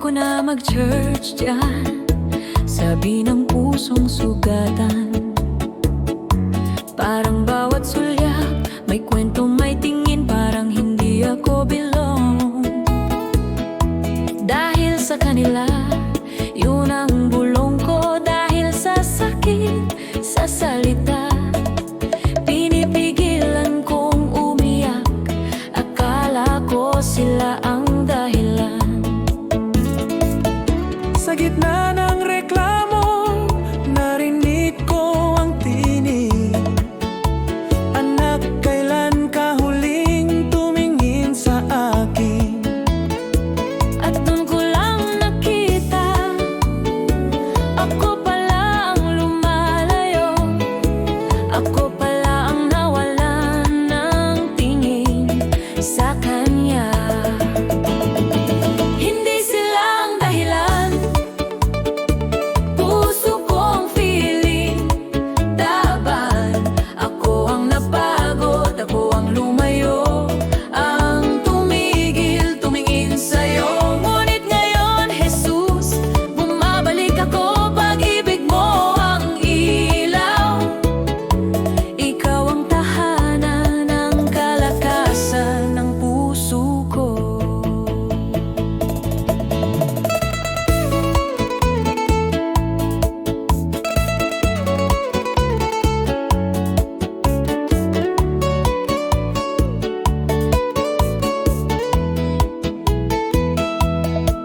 Ayoko na mag-church dyan, sabi ng pusong sugatan. Parang bawat sulyak may kwento, may tingin, parang hindi ako belong. Dahil sa kanila, yun ang bulong ko. Dahil sa sakit, sa salita, pinipigilan kong umiyak. Akala ko sila ang dahilan. Sa gitna ng reklamo, narinig ko ang tinig. Anak, kailan ka huling tumingin sa akin? At dun ko lang nakita, ako pala ang lumalayo. Ako pala ang nawalan ng tingin sa kanya. Hindi sila ang dahilan, puso ko ang feeling. Taban, ako ang napagod, ako ang lumayo, ang tumigil, tumingin sa'yo. Ngunit ngayon, Jesus, bumabalik ako. Pag-ibig mo ang ilaw, ikaw ang tahanan ng kalakasan ng puso ko.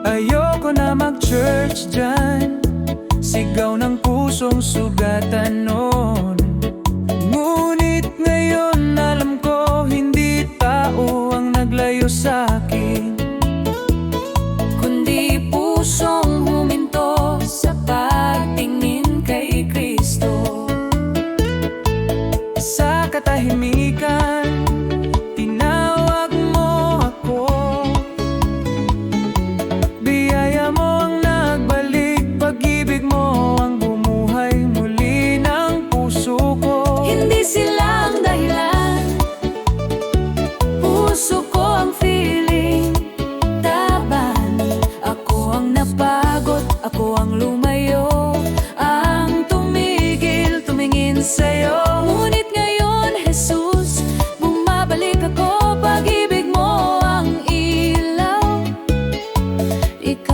Ayoko na mag-church dyan, sigaw ng pusong sugatan noon. Ngunit ngayon alam ko, hindi tao ang naglayo sa'kin, Kundi pusong huminto sa pagtingin kay Kristo. sa katahimikan tinawag mo ako. Biyaya mo ang nagbalik, pag-ibig mo ang bumuhay muli ng puso ko. Hindi sila ang dahilan, puso ko ang feeling. Taban, ako ang napagod, ako ang lumayo, ang tumigil, tumingin sa'yo. Ngunit ngayon, Jesus, bumabalik ako. Pag-ibig mo ang ilaw, ikaw